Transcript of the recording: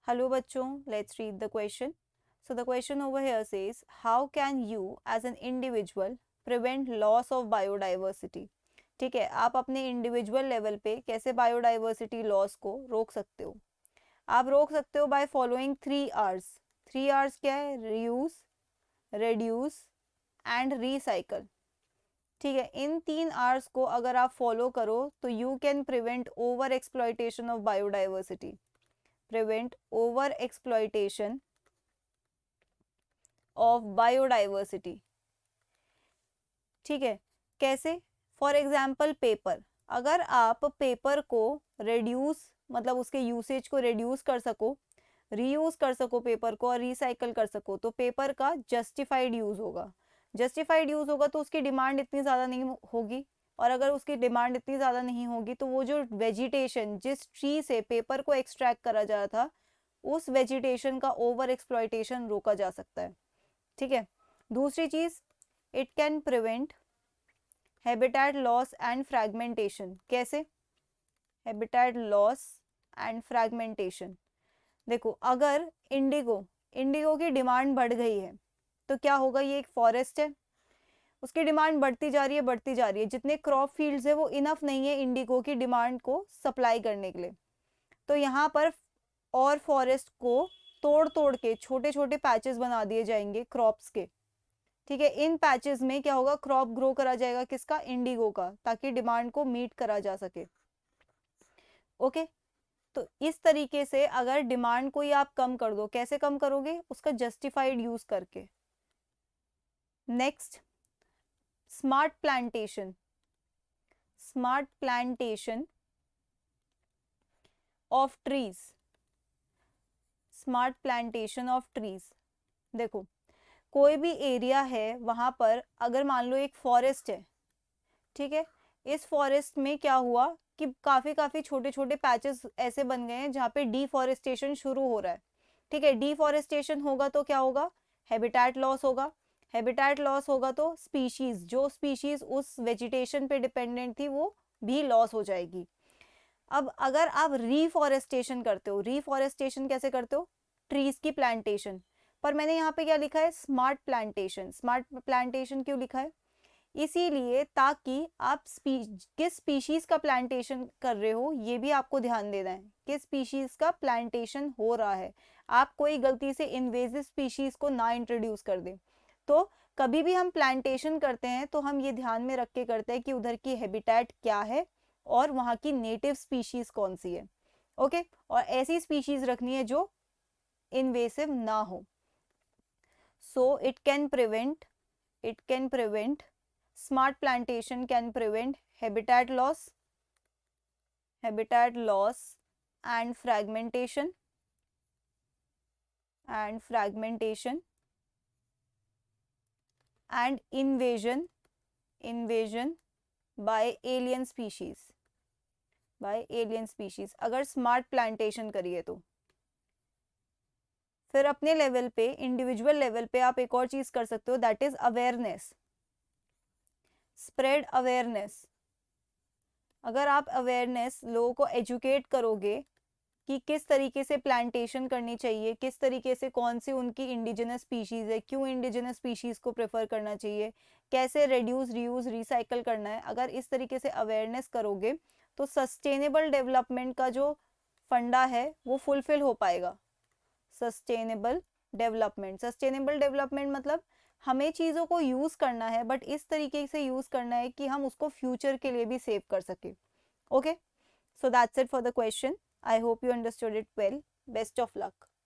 Hello बच्चों, let's read the question. So the question over here says, how can you as an individual prevent loss of biodiversity? ठीक है, आप अपने individual level पे कैसे biodiversity loss को रोक सकते हो? आप रोक सकते हो बाय फॉलोइंग 3 Rs. 3 Rs क्या है? Reuse, reduce and recycle. ठीक है, इन 3 Rs को अगर आप फॉलो करो तो you can prevent over exploitation of biodiversity. prevent over exploitation of biodiversity. ठीक है, कैसे? For example paper. अगर आप पेपर को रिड्यूस मतलब उसके यूसेज को रिड्यूस कर सको, रीयूज कर सको पेपर को और रिसाइकल कर सको तो पेपर का जस्टिफाइड यूज होगा. जस्टिफाइड यूज होगा तो उसकी डिमांड इतनी ज़्यादा नहीं होगी, और अगर उसकी डिमांड इतनी ज़्यादा नहीं होगी तो वो जो वेजिटेशन जिस ट्री से पेपर को एक्सट्रैक्ट करा जा रहा था उस वेजिटेशन का ओवर एक्सप्लॉयटेशन रोका जा सकता है. ठीक है, दूसरी चीज़, it can prevent habitat loss and fragmentation. कैसे? Habitat loss and fragmentation. देखो, अगर इंडिगो की डिमांड बढ़ गई है तो क्या होगा? ये एक फॉरेस्ट है, उसकी डिमांड बढ़ती जा रही है. जितने क्रॉप फील्ड्स है वो इनफ नहीं है इंडिगो की डिमांड को सप्लाई करने के लिए. तो यहाँ पर और फॉरेस्ट को तोड़ तोड़ के छोटे छोटे पैचेस बना दिए जाएंगे क्रॉप्स के. ठीक है, इन पैचेस में क्या होगा? क्रॉप ग्रो करा जाएगा. किसका? इंडिगो का, ताकि डिमांड को मीट करा जा सके. ओके, तो इस तरीके से अगर डिमांड को ही आप कम कर दो, कैसे कम करोगे? उसका जस्टिफाइड यूज करके. Next, smart plantation. Smart plantation of trees. Smart plantation of trees. देखो, कोई भी एरिया है वहां पर अगर मान लो एक फॉरेस्ट है, ठीक है, इस फॉरेस्ट में क्या हुआ कि काफी छोटे छोटे पैचेस ऐसे बन गए हैं जहाँ पे डिफॉरेस्टेशन शुरू हो रहा है. ठीक है, डिफॉरेस्टेशन होगा तो क्या होगा? हैबिटेट लॉस होगा. हैबिटेट लॉस होगा तो जो स्पीशीज उस वेजिटेशन पे डिपेंडेंट थी वो भी लॉस हो जाएगी. अब अगर आप रीफॉरेस्टेशन करते हो, रीफॉरेस्टेशन कैसे करते हो? ट्रीज की प्लांटेशन. पर मैंने यहाँ पे क्या लिखा है? Smart plantation. स्मार्ट प्लांटेशन क्यों लिखा है? इसीलिए ताकि आप किस स्पीशीज का प्लांटेशन कर रहे हो ये भी आपको ध्यान देना है. किस स्पीशीज का प्लांटेशन हो रहा है. आप कोई गलती से इन्वेजिव स्पीशीज को ना इंट्रोड्यूस कर दें. तो कभी भी हम प्लांटेशन करते हैं तो हम ये ध्यान में रख के करते हैं कि उधर की हैबिटेट क्या है और वहाँ की नेटिव स्पीशीज कौन सी है. ओके, और ऐसी स्पीशीज रखनी है जो इन्वेसिव ना हो. So it can prevent smart plantation can prevent habitat loss and fragmentation and invasion by alien species. अगर स्मार्ट प्लांटेशन करिए तो फिर अपने लेवल पे, इंडिविजुअल लेवल पे आप एक और चीज कर सकते हो, that is awareness. Spread awareness. अगर आप अवेयरनेस लोगों को एजुकेट करोगे कि किस तरीके से प्लांटेशन करनी चाहिए, किस तरीके से कौन सी उनकी इंडिजिनस स्पीशीज है, क्यों इंडिजिनस स्पीशीज को प्रेफर करना चाहिए, कैसे रिड्यूस, रीयूज, रिसाइकल करना है, अगर इस तरीके से अवेयरनेस करोगे तो सस्टेनेबल डेवलपमेंट का जो फंडा है वो फुलफिल हो पाएगा. सस्टेनेबल डेवलपमेंट मतलब हमें चीज़ों को यूज़ करना है बट इस तरीके से यूज़ करना है कि हम उसको फ्यूचर के लिए भी सेव कर सके. Okay, so that's it for the question. I hope you understood it well. Best of luck.